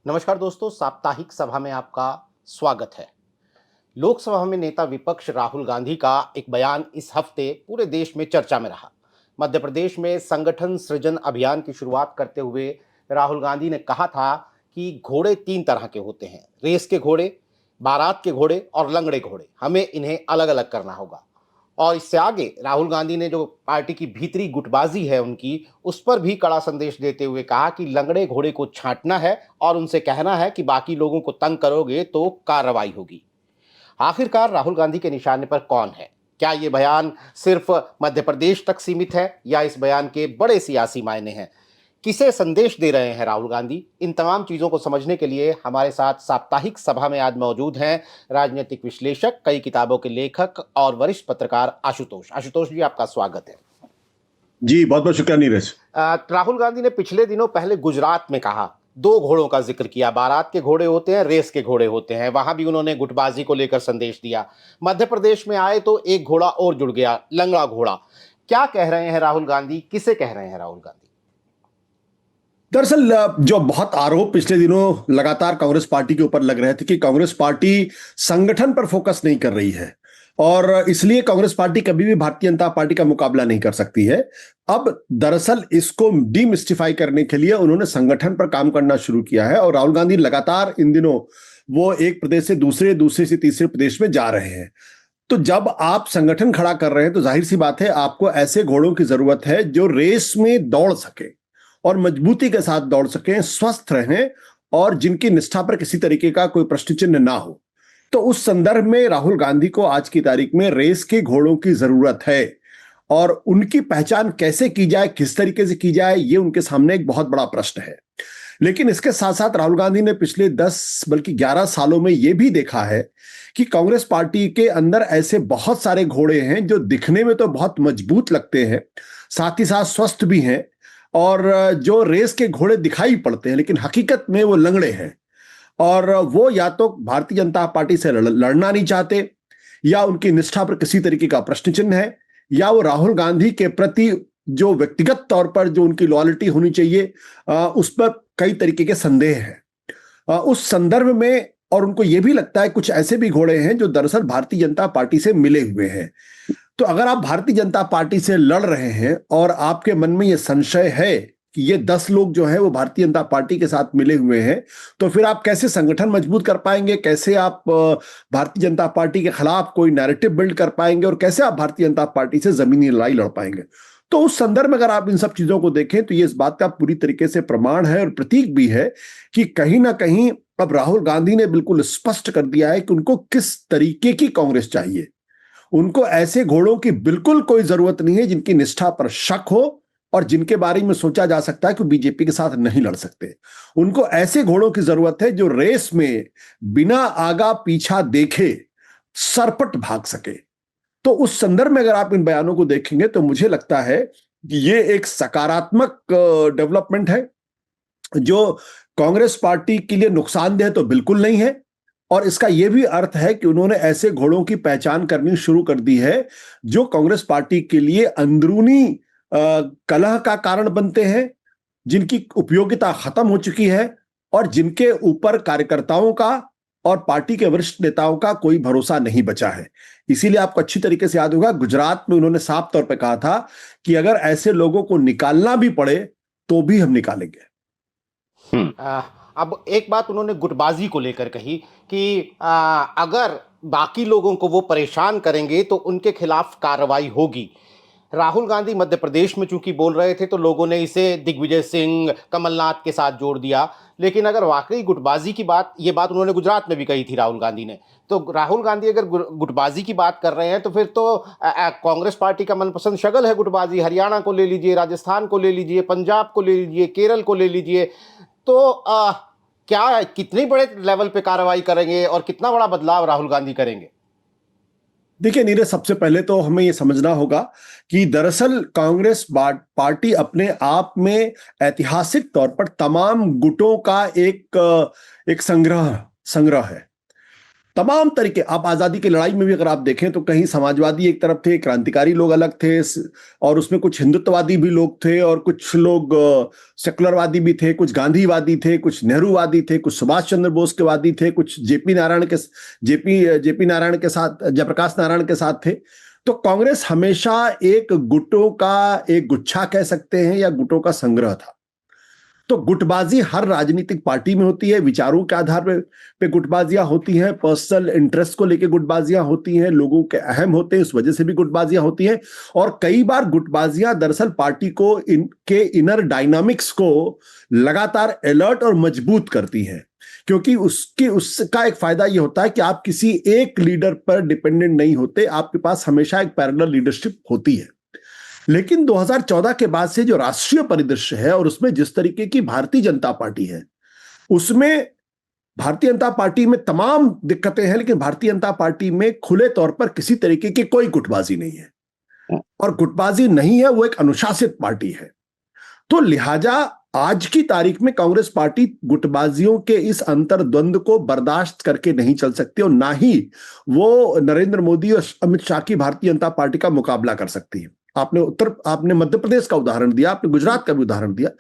नमस्कार दोस्तों, साप्ताहिक सभा में आपका स्वागत है। लोकसभा में नेता विपक्ष राहुल गांधी का एक बयान इस हफ्ते पूरे देश में चर्चा में रहा। मध्य प्रदेश में संगठन सृजन अभियान की शुरुआत करते हुए राहुल गांधी ने कहा था कि घोड़े तीन तरह के होते हैं, रेस के घोड़े, बारात के घोड़े और लंगड़े घोड़े। हमें इन्हें अलग अलग करना होगा। और इससे आगे राहुल गांधी ने जो पार्टी की भीतरी गुटबाजी है उनकी, उस पर भी कड़ा संदेश देते हुए कहा कि लंगड़े घोड़े को छांटना है और उनसे कहना है कि बाकी लोगों को तंग करोगे तो कार्रवाई होगी। आखिरकार राहुल गांधी के निशाने पर कौन है? क्या ये बयान सिर्फ मध्य प्रदेश तक सीमित है या इस बयान के बड़े सियासी मायने हैं? किसे संदेश दे रहे हैं राहुल गांधी? इन तमाम चीजों को समझने के लिए हमारे साथ साप्ताहिक सभा में आज मौजूद हैं राजनीतिक विश्लेषक, कई किताबों के लेखक और वरिष्ठ पत्रकार आशुतोष। आशुतोष जी, आपका स्वागत है। जी, बहुत बहुत शुक्रिया नीरज। राहुल गांधी ने पिछले दिनों पहले गुजरात में कहा, दो घोड़ों का जिक्र किया, बारात के घोड़े होते हैं, रेस के घोड़े होते हैं। वहां भी उन्होंने गुटबाजी को लेकर संदेश दिया। मध्य प्रदेश में आए तो एक घोड़ा और जुड़ गया, लंगड़ा घोड़ा। क्या कह रहे हैं राहुल गांधी? किसे कह रहे हैं राहुल गांधी? दरअसल जो बहुत आरोप पिछले दिनों लगातार कांग्रेस पार्टी के ऊपर लग रहे थे कि कांग्रेस पार्टी संगठन पर फोकस नहीं कर रही है और इसलिए कांग्रेस पार्टी कभी भी भारतीय जनता पार्टी का मुकाबला नहीं कर सकती है। अब दरअसल इसको डीमिस्टिफाई करने के लिए उन्होंने संगठन पर काम करना शुरू किया है और राहुल गांधी लगातार इन दिनों वो एक प्रदेश से दूसरे, दूसरे से तीसरे प्रदेश में जा रहे हैं। तो जब आप संगठन खड़ा कर रहे हैं तो जाहिर सी बात है आपको ऐसे घोड़ों की जरूरत है जो रेस में दौड़ सके और मजबूती के साथ दौड़ सकें, स्वस्थ रहें और जिनकी निष्ठा पर किसी तरीके का कोई प्रश्न चिन्ह ना हो। तो उस संदर्भ में राहुल गांधी को आज की तारीख में रेस के घोड़ों की जरूरत है और उनकी पहचान कैसे की जाए, किस तरीके से की जाए, ये उनके सामने एक बहुत बड़ा प्रश्न है। लेकिन इसके साथ साथ राहुल गांधी ने पिछले 10 बल्कि 11 सालों में यह भी देखा है कि कांग्रेस पार्टी के अंदर ऐसे बहुत सारे घोड़े हैं जो दिखने में तो बहुत मजबूत लगते हैं, साथ ही साथ स्वस्थ भी हैं और जो रेस के घोड़े दिखाई पड़ते हैं लेकिन हकीकत में वो लंगड़े हैं और वो या तो भारतीय जनता पार्टी से लड़ना नहीं चाहते या उनकी निष्ठा पर किसी तरीके का प्रश्न चिन्ह है या वो राहुल गांधी के प्रति जो व्यक्तिगत तौर पर जो उनकी लॉयल्टी होनी चाहिए उस पर कई तरीके के संदेह है। उस संदर्भ में और उनको यह भी लगता है कुछ ऐसे भी घोड़े हैं जो दरअसल भारतीय जनता पार्टी से मिले हुए हैं। तो अगर आप भारतीय जनता पार्टी से लड़ रहे हैं और आपके मन में यह संशय है कि ये 10 लोग जो है वो भारतीय जनता पार्टी के साथ मिले हुए हैं, तो फिर आप कैसे संगठन मजबूत कर पाएंगे, कैसे आप भारतीय जनता पार्टी के खिलाफ कोई नैरेटिव बिल्ड कर पाएंगे और कैसे आप भारतीय जनता पार्टी से जमीनी लड़ाई लड़ पाएंगे। तो उस संदर्भ में अगर आप इन सब चीजों को देखें तो ये इस बात का पूरी तरीके से प्रमाण है और प्रतीक भी है कि कहीं ना कहीं अब राहुल गांधी ने बिल्कुल स्पष्ट कर दिया है कि उनको किस तरीके की कांग्रेस चाहिए। उनको ऐसे घोड़ों की बिल्कुल कोई जरूरत नहीं है जिनकी निष्ठा पर शक हो और जिनके बारे में सोचा जा सकता है कि बीजेपी के साथ नहीं लड़ सकते। उनको ऐसे घोड़ों की जरूरत है जो रेस में बिना आगा पीछा देखे सरपट भाग सके। तो उस संदर्भ में अगर आप इन बयानों को देखेंगे तो मुझे लगता है कि ये एक सकारात्मक डेवलपमेंट है जो कांग्रेस पार्टी के लिए नुकसानदेह तो बिल्कुल नहीं है और इसका यह भी अर्थ है कि उन्होंने ऐसे घोड़ों की पहचान करनी शुरू कर दी है जो कांग्रेस पार्टी के लिए अंदरूनी कलह का कारण बनते हैं, जिनकी उपयोगिता खत्म हो चुकी है और जिनके ऊपर कार्यकर्ताओं का और पार्टी के वरिष्ठ नेताओं का कोई भरोसा नहीं बचा है। इसीलिए आपको अच्छी तरीके से याद होगा गुजरात में उन्होंने साफ तौर पर कहा था कि अगर ऐसे लोगों को निकालना भी पड़े तो भी हम निकालेंगे। अब एक बात उन्होंने गुटबाजी को लेकर कही कि अगर बाकी लोगों को वो परेशान करेंगे तो उनके खिलाफ कार्रवाई होगी। राहुल गांधी मध्य प्रदेश में चूंकि बोल रहे थे तो लोगों ने इसे दिग्विजय सिंह, कमलनाथ के साथ जोड़ दिया। लेकिन अगर वाकई गुटबाजी की बात, ये बात उन्होंने गुजरात में भी कही थी राहुल गांधी ने, तो राहुल गांधी अगर गुटबाजी की बात कर रहे हैं तो फिर तो कांग्रेस पार्टी का मनपसंद शगल है गुटबाजी। हरियाणा को ले लीजिए, राजस्थान को ले लीजिए, पंजाब को ले लीजिए, केरल को ले लीजिए। तो क्या कितने बड़े लेवल पे कार्रवाई करेंगे और कितना बड़ा बदलाव राहुल गांधी करेंगे? देखिए नीरज, सबसे पहले तो हमें यह समझना होगा कि दरअसल कांग्रेस पार्टी अपने आप में ऐतिहासिक तौर पर तमाम गुटों का एक संग्रह है। तमाम तरीके, आप आजादी की लड़ाई में भी अगर आप देखें तो कहीं समाजवादी एक तरफ थे, क्रांतिकारी लोग अलग थे, और उसमें कुछ हिंदुत्ववादी भी लोग थे और कुछ लोग सेकुलरवादी भी थे, कुछ गांधीवादी थे, कुछ नेहरूवादी थे, कुछ सुभाष चंद्र बोस के वादी थे, कुछ जेपी नारायण के साथ, जयप्रकाश नारायण के साथ थे। तो कांग्रेस हमेशा एक गुटों का एक गुच्छा कह सकते हैं या गुटों का संग्रह था। तो गुटबाजी हर राजनीतिक पार्टी में होती है, विचारों के आधार पे गुटबाजियां होती हैं, पर्सनल इंटरेस्ट को लेकर गुटबाजियां होती हैं, लोगों के अहम होते हैं, इस वजह से भी गुटबाजियां होती हैं। और कई बार गुटबाजियां दरअसल पार्टी को इनके इनर डायनामिक्स को लगातार अलर्ट और मजबूत करती हैं, क्योंकि उसका एक फायदा यह होता है कि आप किसी एक लीडर पर डिपेंडेंट नहीं होते, आपके पास हमेशा एक पैरेलल लीडरशिप होती है। लेकिन 2014 के बाद से जो राष्ट्रीय परिदृश्य है और उसमें जिस तरीके की भारतीय जनता पार्टी है, उसमें भारतीय जनता पार्टी में तमाम दिक्कतें हैं, लेकिन भारतीय जनता पार्टी में खुले तौर पर किसी तरीके की कोई गुटबाजी नहीं है। और गुटबाजी नहीं है, वो एक अनुशासित पार्टी है। तो लिहाजा आज की तारीख में कांग्रेस पार्टी गुटबाजियों के इस अंतर्द्वंद को बर्दाश्त करके नहीं चल सकती, और ना ही वो नरेंद्र मोदी और अमित शाह की भारतीय जनता पार्टी का मुकाबला कर सकती है। आपने मध्य प्रदेश का उदाहरण दिया, आपने गुजरात का भी उदाहरण दिया।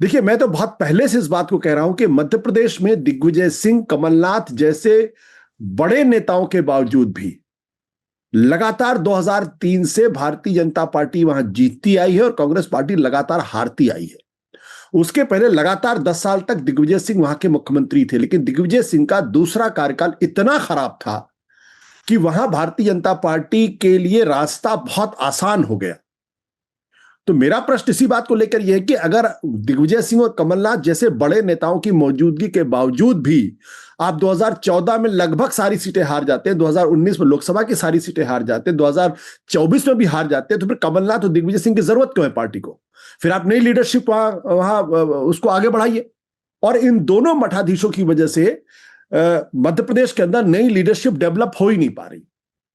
देखिए, मैं तो बहुत पहले से इस बात को कह रहा हूं कि मध्य प्रदेश में दिग्विजय सिंह, कमलनाथ जैसे बड़े नेताओं के बावजूद भी लगातार 2003 से भारतीय जनता पार्टी वहां जीतती आई है और कांग्रेस पार्टी लगातार हारती आई है। उसके पहले लगातार 10 साल तक दिग्विजय सिंह वहां के मुख्यमंत्री थे, लेकिन दिग्विजय सिंह का दूसरा कार्यकाल इतना खराब था कि वहां भारतीय जनता पार्टी के लिए रास्ता बहुत आसान हो गया। तो मेरा प्रश्न इसी बात को लेकर यह है कि अगर दिग्विजय सिंह और कमलनाथ जैसे बड़े नेताओं की मौजूदगी के बावजूद भी आप 2014 में लगभग सारी सीटें हार जाते हैं, 2019 में लोकसभा की सारी सीटें हार जाते हैं, 2024 में भी हार जाते हैं, तो फिर कमलनाथ और दिग्विजय सिंह की जरूरत क्यों है पार्टी को? फिर आप नई लीडरशिप वहां उसको आगे बढ़ाइए। और इन दोनों मठाधीशों की वजह से मध्य प्रदेश के अंदर नई लीडरशिप डेवलप हो ही नहीं पा रही।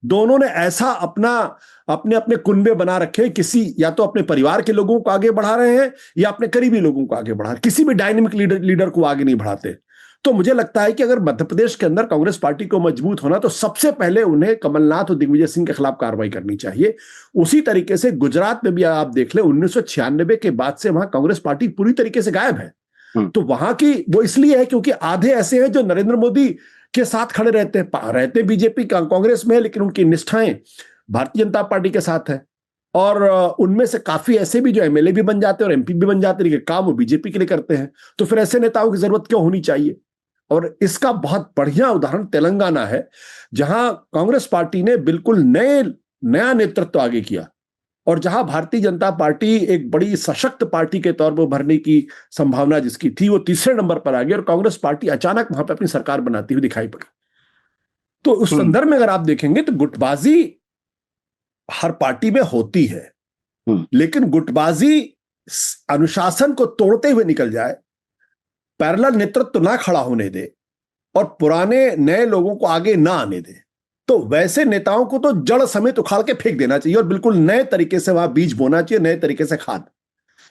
दोनों ने ऐसा अपने अपने कुनबे बना रखे, किसी या तो अपने परिवार के लोगों को आगे बढ़ा रहे हैं या अपने करीबी लोगों को आगे बढ़ा रहे हैं, किसी भी डायनेमिक लीडर को आगे नहीं बढ़ाते। तो मुझे लगता है कि अगर मध्य प्रदेश के अंदर कांग्रेस पार्टी को मजबूत होना, तो सबसे पहले उन्हें कमलनाथ और दिग्विजय सिंह के खिलाफ कार्रवाई करनी चाहिए। उसी तरीके से गुजरात में भी आप देख ले, 1996 के बाद से वहां कांग्रेस पार्टी पूरी तरीके से गायब है। तो वहां की वो इसलिए है क्योंकि आधे ऐसे हैं जो नरेंद्र मोदी के साथ खड़े रहते बीजेपी कांग्रेस में, लेकिन उनकी निष्ठाएं भारतीय जनता पार्टी के साथ है। और उनमें से काफी ऐसे भी जो एमएलए भी बन जाते हैं और एमपी भी बन जाते हैं, लेकिन काम वो बीजेपी के लिए करते हैं। तो फिर ऐसे नेताओं की जरूरत क्यों होनी चाहिए? और इसका बहुत बढ़िया उदाहरण तेलंगाना है, जहां कांग्रेस पार्टी ने बिल्कुल नया नेतृत्व आगे किया और जहां भारतीय जनता पार्टी एक बड़ी सशक्त पार्टी के तौर पर उभरने की संभावना जिसकी थी, वो तीसरे नंबर पर आ गई और कांग्रेस पार्टी अचानक वहां पर अपनी सरकार बनाती हुई दिखाई पड़ी। तो उस संदर्भ में अगर आप देखेंगे तो गुटबाजी हर पार्टी में होती है, लेकिन गुटबाजी अनुशासन को तोड़ते हुए निकल जाए, पैरेलल नेतृत्व ना खड़ा होने दे और पुराने नए लोगों को आगे ना आने दे, तो वैसे नेताओं को तो जड़ समेत उखाड़ के फेंक देना चाहिए और बिल्कुल नए तरीके से वहां बीज बोना चाहिए, नए तरीके से खाद।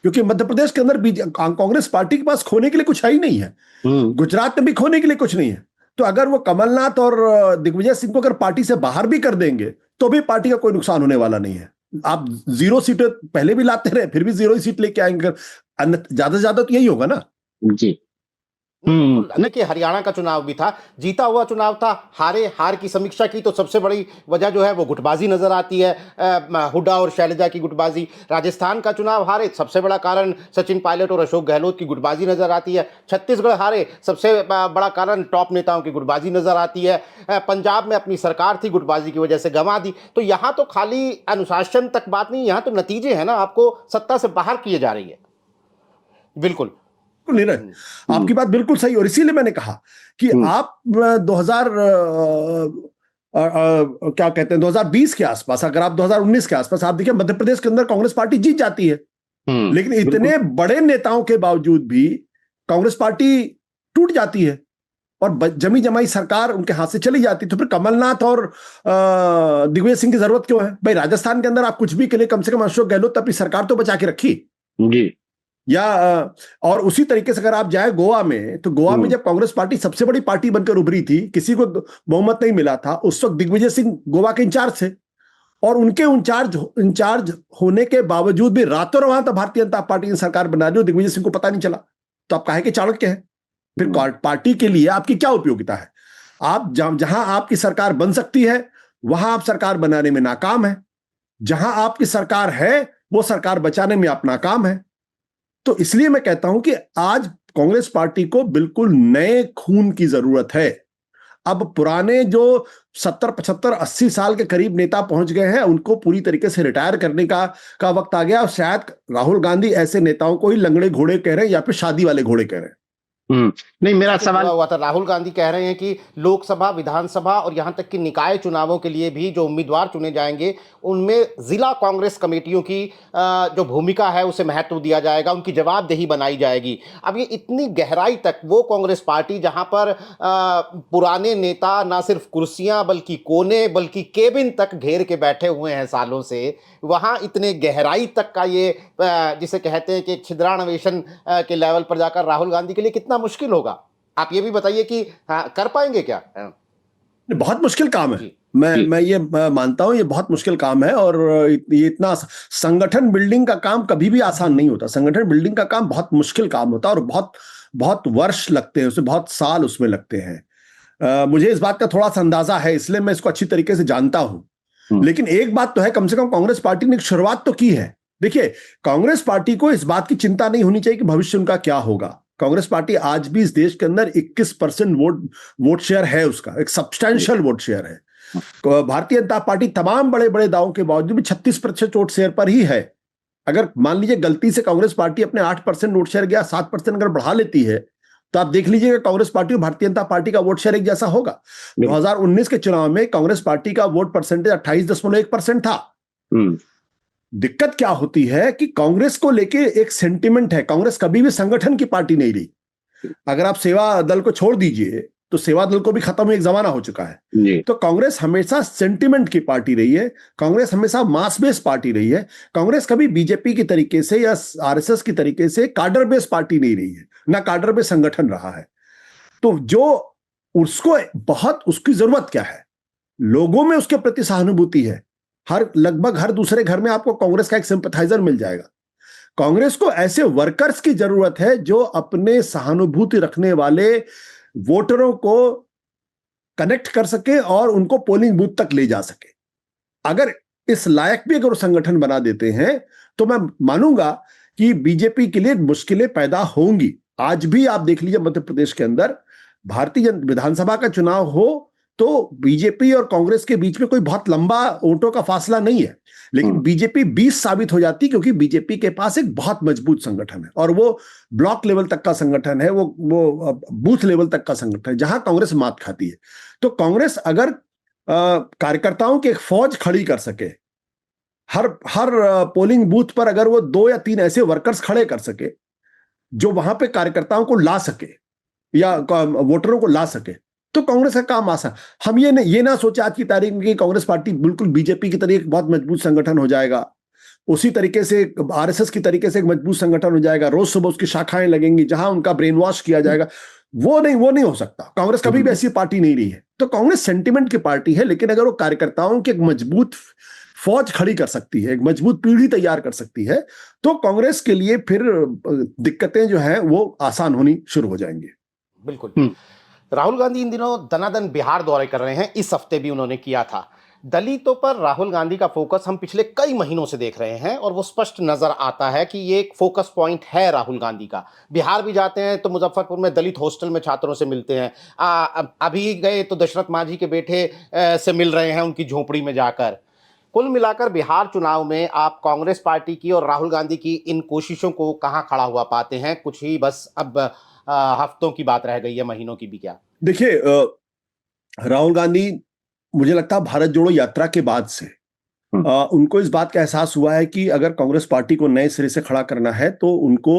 क्योंकि मध्य प्रदेश के अंदर कांग्रेस पार्टी के पास खोने के लिए कुछ है ही नहीं है, गुजरात में भी खोने के लिए कुछ नहीं है। तो अगर वो कमलनाथ और दिग्विजय सिंह को अगर पार्टी से बाहर भी कर देंगे तो भी पार्टी का कोई नुकसान होने वाला नहीं है। आप 0 सीटें पहले भी लाते रहे, फिर भी 0 ही सीट लेके आएंगे, ज्यादा से ज्यादा तो यही होगा ना जी। देखिए, हरियाणा का चुनाव भी था, जीता हुआ चुनाव था, हार की समीक्षा की तो सबसे बड़ी वजह जो है वो गुटबाजी नजर आती है, हुड्डा और शैलजा की गुटबाजी। राजस्थान का चुनाव हारे, सबसे बड़ा कारण सचिन पायलट और अशोक गहलोत की गुटबाजी नजर आती है। छत्तीसगढ़ हारे, सबसे बड़ा कारण टॉप नेताओं की गुटबाजी नजर आती है। पंजाब में अपनी सरकार थी, गुटबाजी की वजह से गंवा दी। तो यहाँ तो खाली अनुशासन तक बात नहीं, यहाँ तो नतीजे हैं ना, आपको सत्ता से बाहर किए जा रही है। बिल्कुल नीरज, आपकी बात बिल्कुल सही, और इसीलिए मैंने कहा कि आप 2020 के आसपास, अगर आप 2019 के आसपास आप देखिए, मध्य प्रदेश के अंदर कांग्रेस पार्टी जीत जाती है, लेकिन इतने बड़े नेताओं के बावजूद भी कांग्रेस पार्टी टूट जाती है और जमी जमाई सरकार उनके हाथ से चली जाती। तो फिर कमलनाथ और दिग्विजय सिंह की जरूरत क्यों है भाई? राजस्थान के अंदर आप कुछ भी के लिए कम से कम अशोक गहलोत अपनी सरकार तो बचा के रखी जी। या और उसी तरीके से अगर आप जाए गोवा में, तो गोवा में जब कांग्रेस पार्टी सबसे बड़ी पार्टी बनकर उभरी थी, किसी को बहुमत नहीं मिला था, उस वक्त दिग्विजय सिंह गोवा के इंचार्ज थे, और उनके इंचार्ज होने के बावजूद भी रातों रात तो भारतीय जनता पार्टी ने सरकार बना दी और दिग्विजय सिंह को पता नहीं चला। तो आप काहे के चाणक्य है? फिर पार्टी के लिए आपकी क्या उपयोगिता है? आप जहां आपकी सरकार बन सकती है वहां आप सरकार बनाने में नाकाम है, जहां आपकी सरकार है वो सरकार बचाने में आप नाकाम है। तो इसलिए मैं कहता हूं कि आज कांग्रेस पार्टी को बिल्कुल नए खून की जरूरत है। अब पुराने जो 70, 75, 80 साल के करीब नेता पहुंच गए हैं, उनको पूरी तरीके से रिटायर करने का वक्त आ गया। और शायद राहुल गांधी ऐसे नेताओं को ही लंगड़े घोड़े कह रहे हैं या फिर शादी वाले घोड़े कह रहे हैं। नहीं, मेरा सवाल हुआ था, राहुल गांधी कह रहे हैं कि लोकसभा, विधानसभा और यहां तक कि निकाय चुनावों के लिए भी जो उम्मीदवार चुने जाएंगे उनमें जिला कांग्रेस कमेटियों की जो भूमिका है उसे महत्व दिया जाएगा, उनकी जवाबदेही बनाई जाएगी। अब ये इतनी गहराई तक वो कांग्रेस पार्टी जहां पर पुराने नेता ना सिर्फ कुर्सियां बल्कि कोने बल्कि केबिन तक घेर के बैठे हुए हैं सालों से, वहां इतने गहराई तक का ये जिसे कहते हैं कि छिद्रान्वेषण के लेवल पर जाकर राहुल गांधी के लिए कितना मुश्किल होगा? आप ये भी बताइए कि कर पाएंगे क्या? बहुत मुश्किल काम है। जी, मैं ये मानता हूं, ये बहुत मुश्किल काम है। और ये इतना संगठन बिल्डिंग का काम कभी भी आसान नहीं होता। संगठन बिल्डिंग का काम बहुत मुश्किल काम होता है और बहुत बहुत वर्ष लगते हैं, उसमें बहुत साल उसमें लगते हैं। मुझे इस बात का थोड़ा सा अंदाजा है, इसलिए मैं इसको अच्छी तरीके से जानता हूं। लेकिन एक बात तो है, कम से कम कांग्रेस पार्टी ने एक शुरुआत तो की है। देखिए, कांग्रेस पार्टी को इस बात की चिंता नहीं होनी चाहिए कि भविष्य उनका क्या होगा। कांग्रेस पार्टी आज भी इस देश के अंदर 21% वोट शेयर है, उसका एक सब्सटैंशियल वोट शेयर है। भारतीय जनता पार्टी तमाम बड़े बड़े दावों के बावजूद भी 36% वोट शेयर पर ही है। अगर मान लीजिए गलती से कांग्रेस पार्टी अपने 8% वोट शेयर गया 7% अगर बढ़ा लेती है, तो आप देख लीजिएगा कांग्रेस पार्टी और भारतीय जनता पार्टी का वोट शेयर एक जैसा होगा। 2019 के चुनाव में कांग्रेस पार्टी का वोट परसेंटेज 28.1% था। दिक्कत क्या होती है कि कांग्रेस को लेके एक सेंटिमेंट है। कांग्रेस कभी भी संगठन की पार्टी नहीं रही। अगर आप सेवा दल को छोड़ दीजिए तो सेवा दल को भी खत्म एक जमाना हो चुका है। तो कांग्रेस हमेशा सेंटिमेंट की पार्टी रही है। कांग्रेस हमेशा मास बेस्ड पार्टी रही है। कांग्रेस कभी बीजेपी की तरीके से या आरएसएस की तरीके से कार्डर बेस्ड पार्टी नहीं रही है, ना कार्डर बेस्ड संगठन रहा है। तो जो उसको बहुत उसकी जरूरत क्या है, लोगों में उसके प्रति सहानुभूति है। लगभग हर दूसरे घर में आपको कांग्रेस का एक सिंपैथाइजर मिल जाएगा। कांग्रेस को ऐसे वर्कर्स की जरूरत है जो अपने सहानुभूति रखने वाले वोटरों को कनेक्ट कर सके और उनको पोलिंग बूथ तक ले जा सके। अगर इस लायक भी अगर संगठन बना देते हैं तो मैं मानूंगा कि बीजेपी के लिए मुश्किलें पैदा होंगी। आज भी आप देख लीजिए, मध्य प्रदेश के अंदर भारतीय विधानसभा का चुनाव हो तो बीजेपी और कांग्रेस के बीच में कोई बहुत लंबा वोटों का फासला नहीं है, लेकिन बीजेपी 20 साबित हो जाती क्योंकि बीजेपी के पास एक बहुत मजबूत संगठन है और वो ब्लॉक लेवल तक का संगठन है, वो बूथ लेवल तक का संगठन है, जहां कांग्रेस मात खाती है। तो कांग्रेस अगर कार्यकर्ताओं की एक फौज खड़ी कर सके, हर पोलिंग बूथ पर अगर वो 2 या 3 ऐसे वर्कर्स खड़े कर सके जो वहां पे कार्यकर्ताओं को ला सके या वोटरों को ला सके, तो कांग्रेस का काम आसान। हम ये ना सोचे आज की तारीख में कि कांग्रेस पार्टी बिल्कुल बीजेपी की तरह एक बहुत मजबूत संगठन हो जाएगा, उसी तरीके से आरएसएस की तरीके से एक मजबूत संगठन हो जाएगा, रोज सुबह उसकी शाखाएं लगेंगी जहां उनका ब्रेन वॉश किया जाएगा। वो नहीं हो सकता। कांग्रेस कभी भी ऐसी पार्टी नहीं रही है। तो कांग्रेस सेंटिमेंट की पार्टी है, लेकिन अगर वो कार्यकर्ताओं की एक मजबूत फौज खड़ी कर सकती है, एक मजबूत पीढ़ी तैयार कर सकती है, तो कांग्रेस के लिए फिर दिक्कतें जो है वो आसान होनी शुरू हो जाएंगी। बिल्कुल। राहुल गांधी इन दिनों दनादन बिहार दौरे कर रहे हैं, इस हफ्ते भी उन्होंने किया था। दलितों पर राहुल गांधी का फोकस हम पिछले कई महीनों से देख रहे हैं और वो स्पष्ट नजर आता है कि ये एक फोकस पॉइंट है राहुल गांधी का। बिहार भी जाते हैं तो मुजफ्फरपुर में दलित हॉस्टल में छात्रों से मिलते हैं, अभी गए तो दशरथ मांझी के बेटे से मिल रहे हैं उनकी झोपड़ी में जाकर। कुल मिलाकर बिहार चुनाव में आप कांग्रेस पार्टी की और राहुल गांधी की इन कोशिशों को कहाँ खड़ा हुआ पाते हैं? कुछ ही बस अब हफ्तों की बात रह गई है, महीनों की भी क्या? देखिए, राहुल गांधी, मुझे लगता है भारत जोड़ो यात्रा के बाद से उनको इस बात का एहसास हुआ है कि अगर कांग्रेस पार्टी को नए सिरे से खड़ा करना है तो उनको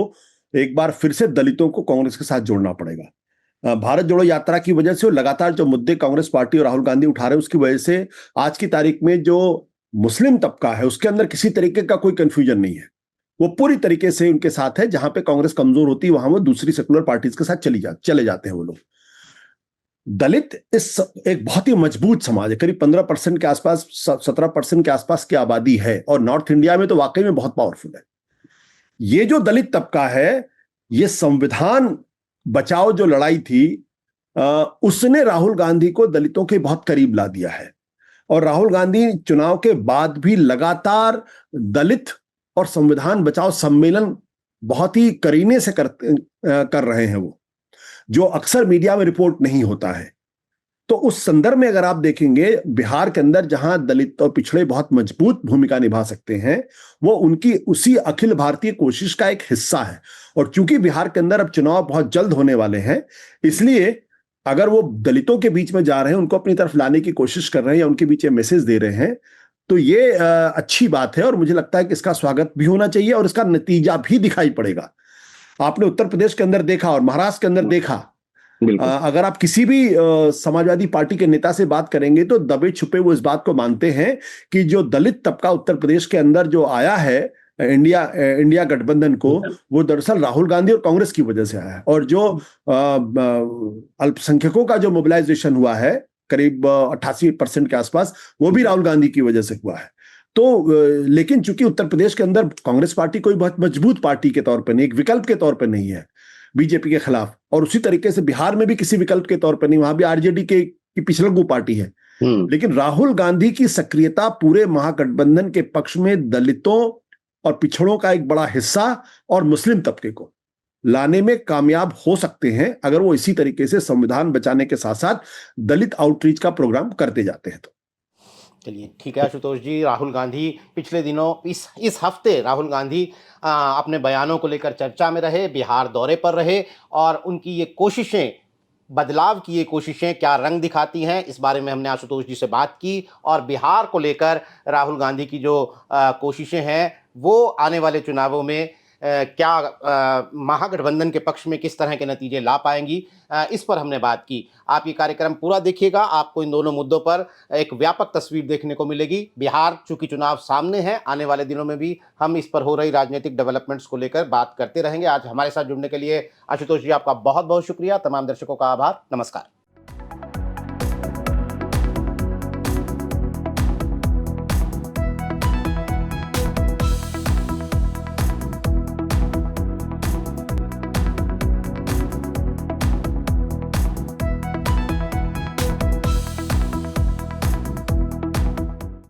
एक बार फिर से दलितों को कांग्रेस के साथ जोड़ना पड़ेगा। भारत जोड़ो यात्रा की वजह से लगातार जो मुद्दे कांग्रेस पार्टी और राहुल गांधी उठा रहे हैं उसकी वजह से आज की तारीख में जो मुस्लिम तबका है उसके अंदर किसी तरीके का कोई कंफ्यूजन नहीं है। वो पूरी तरीके से उनके साथ है। जहां पे कांग्रेस कमजोर होती है वहां वो दूसरी सेकुलर पार्टीज के साथ चले जाते हैं वो लोग। दलित इस एक बहुत ही मजबूत समाज है, करीब 15% के आसपास, 17% के आसपास की आबादी है, और नॉर्थ इंडिया में तो वाकई में बहुत पावरफुल है। ये जो दलित तबका है, ये संविधान बचाओ जो लड़ाई थी, उसने राहुल गांधी को दलितों के बहुत करीब ला दिया है। और राहुल गांधी चुनाव के बाद भी लगातार दलित और संविधान बचाओ सम्मेलन बहुत ही करीने से कर रहे हैं, वो जो अक्सर मीडिया में रिपोर्ट नहीं होता है। तो उस संदर्भ में अगर आप देखेंगे, बिहार के अंदर जहां दलित और पिछड़े बहुत मजबूत भूमिका निभा सकते हैं, वो उनकी उसी अखिल भारतीय कोशिश का एक हिस्सा है। और चूंकि बिहार के अंदर अब चुनाव बहुत जल्द होने वाले हैं, इसलिए अगर वो दलितों के बीच में जा रहे हैं, उनको अपनी तरफ लाने की कोशिश कर रहे हैं या उनके बीच मैसेज दे रहे हैं, तो ये अच्छी बात है। और मुझे लगता है कि इसका स्वागत भी होना चाहिए और इसका नतीजा भी दिखाई पड़ेगा। आपने उत्तर प्रदेश के अंदर देखा और महाराष्ट्र के अंदर देखा, अगर आप किसी भी समाजवादी पार्टी के नेता से बात करेंगे तो दबे छुपे वो इस बात को मानते हैं कि जो दलित तबका उत्तर प्रदेश के अंदर जो आया है इंडिया गठबंधन को, वो दरअसल राहुल गांधी और कांग्रेस की वजह से आया है। और जो अल्पसंख्यकों का जो मोबिलाइजेशन हुआ है करीब 88% के आसपास, वो भी राहुल गांधी की वजह से हुआ है। तो लेकिन चूंकि उत्तर प्रदेश के अंदर कांग्रेस पार्टी कोई बहुत मजबूत पार्टी के तौर पर नहीं, एक विकल्प के तौर पर नहीं है बीजेपी के खिलाफ, और उसी तरीके से बिहार में भी किसी विकल्प के तौर पर नहीं, वहां भी आरजेडी की पिछलग्गू पार्टी है। लेकिन राहुल गांधी की सक्रियता पूरे महागठबंधन के पक्ष में दलितों और पिछड़ों का एक बड़ा हिस्सा और मुस्लिम तबके को लाने में कामयाब हो सकते हैं, अगर वो इसी तरीके से संविधान बचाने के साथ साथ दलित आउटरीच का प्रोग्राम करते जाते हैं। तो चलिए ठीक है आशुतोष जी, राहुल गांधी पिछले दिनों इस हफ्ते राहुल गांधी अपने बयानों को लेकर चर्चा में रहे, बिहार दौरे पर रहे, और उनकी ये कोशिशें, बदलाव की ये कोशिशें क्या रंग दिखाती हैं, इस बारे में हमने आशुतोष जी से बात की। और बिहार को लेकर राहुल गांधी की जो कोशिशें हैं वो आने वाले चुनावों में क्या महागठबंधन के पक्ष में किस तरह के नतीजे ला पाएंगी, इस पर हमने बात की। आप ये कार्यक्रम पूरा देखिएगा, आपको इन दोनों मुद्दों पर एक व्यापक तस्वीर देखने को मिलेगी। बिहार चूंकि चुनाव सामने है, आने वाले दिनों में भी हम इस पर हो रही राजनीतिक डेवलपमेंट्स को लेकर बात करते रहेंगे। आज हमारे साथ जुड़ने के लिए आशुतोष जी आपका बहुत बहुत शुक्रिया। तमाम दर्शकों का आभार। नमस्कार।